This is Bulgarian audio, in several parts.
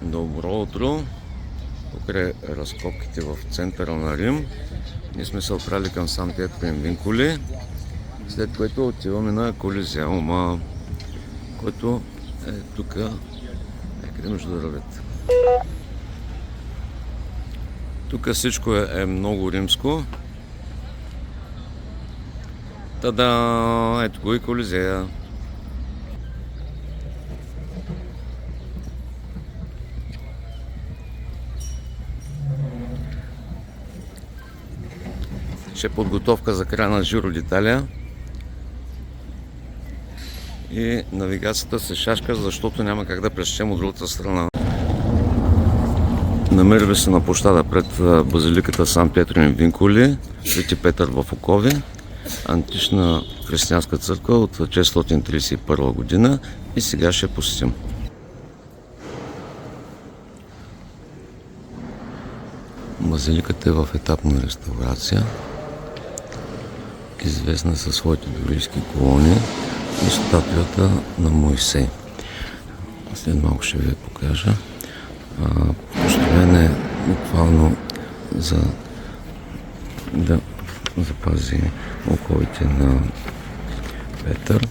Добро утро! Покрай разкопките в центъра на Рим, ние сме се отправили към Сан Пьетро ин Винколи, след което отиваме на Колизеума, който е тук, къде между дървета. Тук всичко е много римско. Тада! Ето го и Колизея. Ще е подготовка за края на Джиро д'Италия. И навигацията се шашка, защото няма как да пресечем от другата страна. Намираме се на площада пред базиликата Сан Пьетро ин Винколи, Свети Петър в Окови, антична християнска църква от 431 година и сега ще посетим. Базиликата е в етап на реставрация, известна със своите дорийски колони и статуята на Моисей. След малко ще ви покажа. Построен е буквално за да запази оковите на Петър,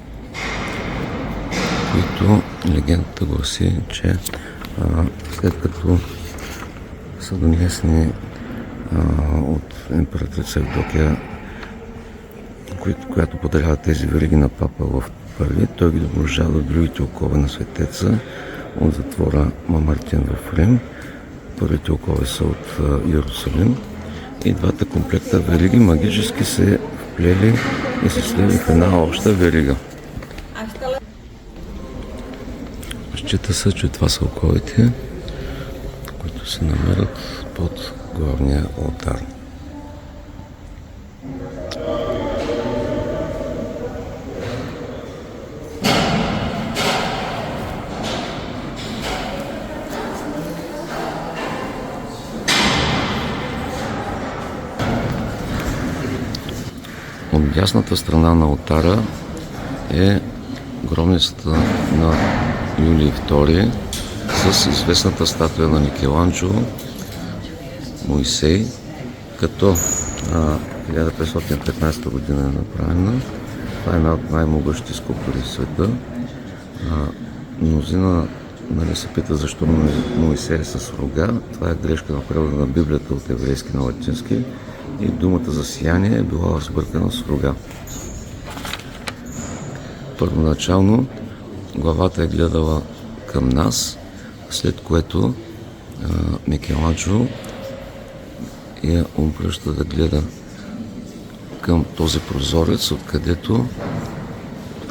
които легендата гласи, че след като са донесени от императрица Евдокия, която подарява тези вериги на папа в първи, той ги доброжава до другите окови на светеца от затвора Мамартин в Рим. Първите окови са от Иерусалим и двата комплекта вериги магически се вплели и се слили в една обща верига. Счита се, че това са оковите, които се намират под главния олтар. От дясната страна на олтара е гробницата на Юлий II с известната статуя на Микеланджело Моисей, като 1515 година е направена. Това е една от най-могъщите скулптури в света. Мнозина се пита защо Моисей е с рога. Това е грешка на превода на Библията от еврейски на латински и думата за сияние е била сбъркана с рога. Първоначално главата е гледала към нас, след което Микеланджело я обръща да гледа към този прозорец, откъдето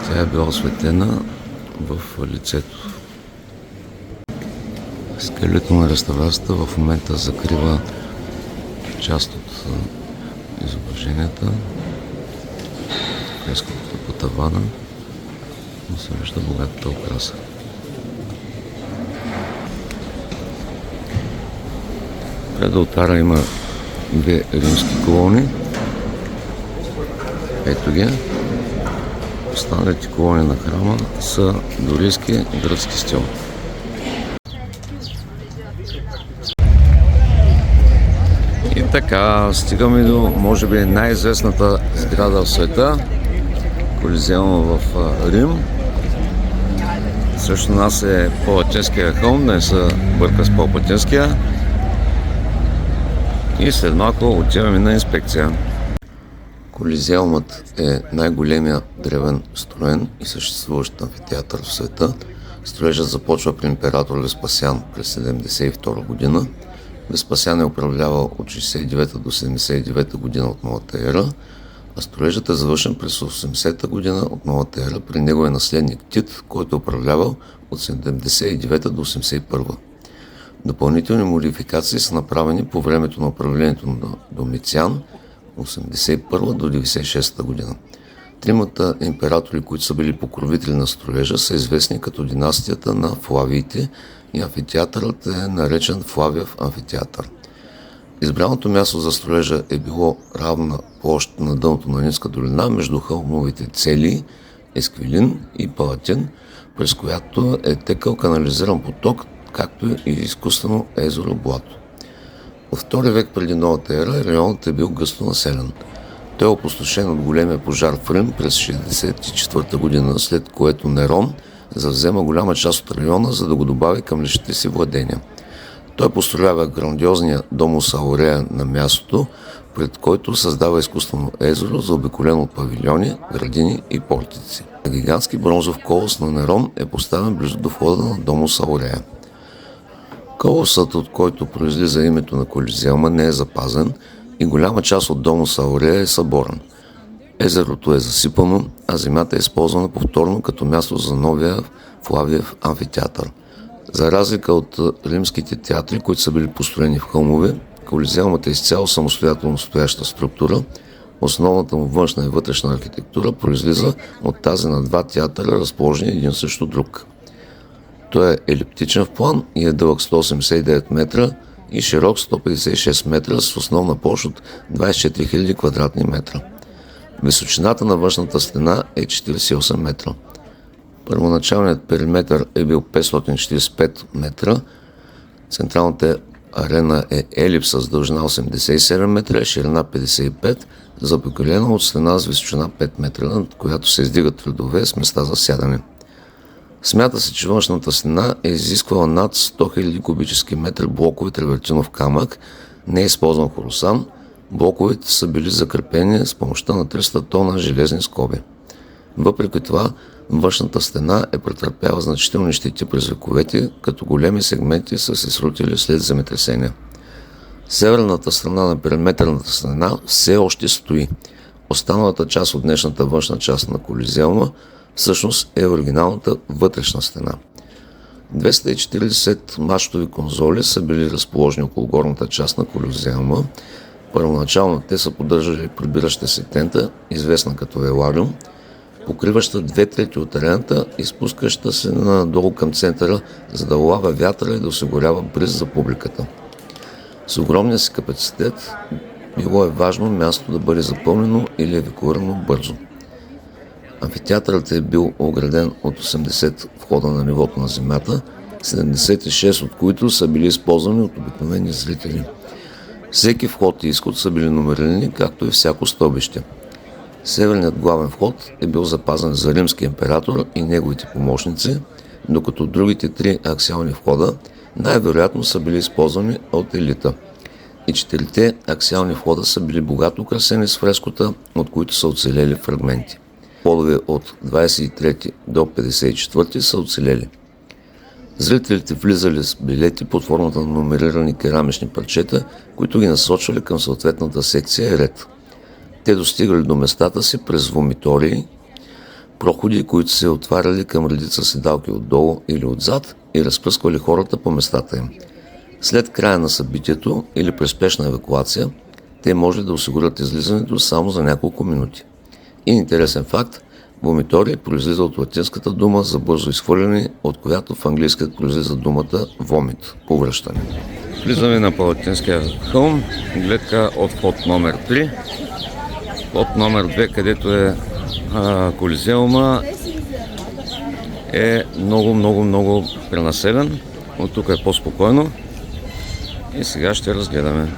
тя е била осветена в лицето. Скелето на реставрацията в момента закрива част от изображенията, фреската по тавана, но се вижда богатата украса. Пред олтара има две римски колони. Ето ги. Останалите колони на храма са дорийски гръцки стил. И така, стигаме до, може би, най-известната сграда в света, Колизеума в Рим. Срещу нас е Палатинския хълм, не се бърка с Палатинския. И след малко отиваме на инспекция. Колизеумът е най-големия древен строен и съществуващ амфитеатър в света. Строежът започва при император Веспасиан през 72 година. Веспасиан е управлявал от 69 до 79 година от новата ера, а строежът е завършен през 80-та година от новата ера при неговия наследник Тит, който е управлявал от 79 до 81. Допълнителни модификации са направени по времето на управлението на Домициан 81 до 96 година. Тримата императори, които са били покровители на строежа, са известни като династията на Флавиите и амфитеатърът е наречен Флавиев амфитеатър. Избраното място за строежа е било равна площ на дъното на ниска долина между хълмовите Цели, Есквилин и Палатин, през която е текал канализиран поток, както и изкуствено езеро Блато. В II век преди новата ера районът е бил гъсто населен. Той е опустошен от големия пожар в Рим през 64 година, след което Нерон завзема голяма част от района, за да го добави към личните си владения. Той построява грандиозния Домус Ауреа на мястото, пред който създава изкуствено езеро, заобиколено от павилиони, градини и портици. Гигантски бронзов колос на Нерон е поставен близо до входа на Домус Ауреа. Колосът, от който произлиза името на Колизеума, не е запазен и голяма част от Домус Ауреа е съборен. Езерото е засипано, а земята е използвана повторно като място за новия Флавиев амфитеатър. За разлика от римските театри, които са били построени в хълмове, Колизеумът е изцяло самостоятелно стояща структура. Основната му външна и вътрешна архитектура произлиза от тази на два театъра, разположени един срещу друг. Той е елиптичен в план и е дълъг 189 метра и широк 156 метра с основна площ от 24 000 квадратни метра. Височината на външната стена е 48 метра. Първоначалният периметър е бил 545 метра. Централната арена е елипса с дължина 87 метра, ширина 55, заобиколена от стена с височина 5 метра, над която се издигат редове с места за сядане. Смята се, че външната стена е изисквала над 100 000 кубически метра блокове тревертинов камък, не е използван хоросан. Блоковете са били закрепени с помощта на 300 тона железни скоби. Въпреки това, външната стена е претърпяла значителни щети през вековете, като големи сегменти са се срутили след земетресения. Северната страна на периметърната стена все още стои. Останалата част от днешната външна част на Колизеума всъщност е оригиналната вътрешна стена. 240 мачтови конзоли са били разположени около горната част на Колизеума. Първоначално те са поддържали прибираща се тента, известна като велариум, покриваща 2/3 от арената и спускаща се надолу към центъра, за да улавя вятъра и да осигурява бриз за публиката. С огромния си капацитет било е важно място да бъде запълнено или евакуирано бързо. Амфитеатърът е бил ограден от 80 входа на нивото на земята, 76 от които са били използвани от обикновени зрители. Всеки вход и изход са били номерирани, както и всяко стълбище. Северният главен вход е бил запазен за римски император и неговите помощници, докато другите три аксиални входа най-вероятно са били използвани от елита. И четирите аксиални входа са били богато украсени с фрескота, от които са оцелели фрагменти. Входове от 23 до 54 са оцелели. Зрителите влизали с билети под формата на номерирани керамични парчета, които ги насочвали към съответната секция и ред. Те достигали до местата си през вомитории, проходи, които се отваряли към редица седалки отдолу или отзад и разпръсквали хората по местата им. След края на събитието или при спешна евакуация, те може да осигурят излизането само за няколко минути. И интересен факт, вомиторий произлиза от латинската дума за бързо изхвърляне, от която в английският произлиза думата вомит, повръщане. Влизаме на Палатинския хълм, гледка от вход номер 3. Вход номер 2, където е Колизеума, е много пренаселен. От тук е по-спокойно. И сега ще разгледаме.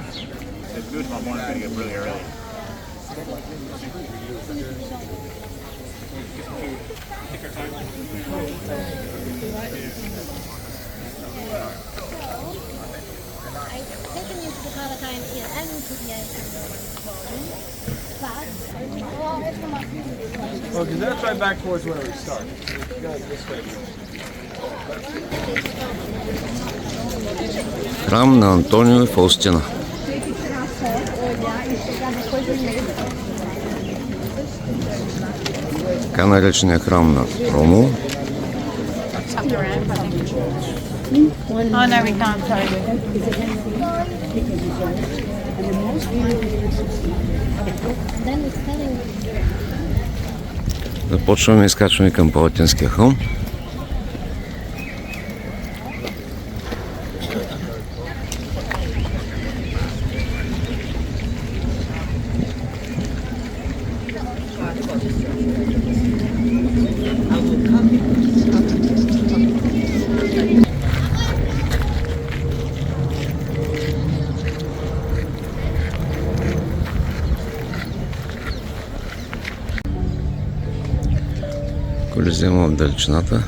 Okay, then try back towards where we start. Go this way. Храм на Антонио и Фаустина. Така наречения храм на Ромул. Започваме изкачване към Палатинския хълм. Влизаме в далечината.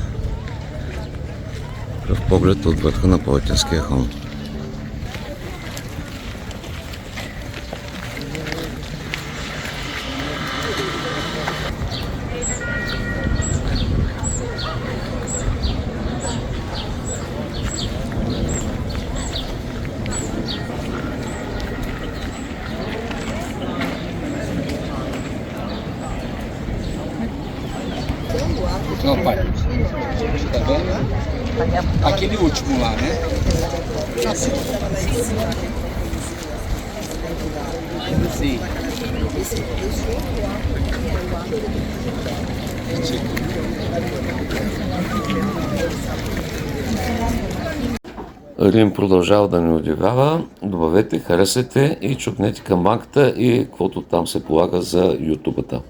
В поглед от върха на Палатинския хон. Não, pai. Tá vendo? Aquele último lá, né? Sim. Рим продължава да ни удивява. Добавете, харесайте и чукнете камбанката и каквото там се полага за ютубата.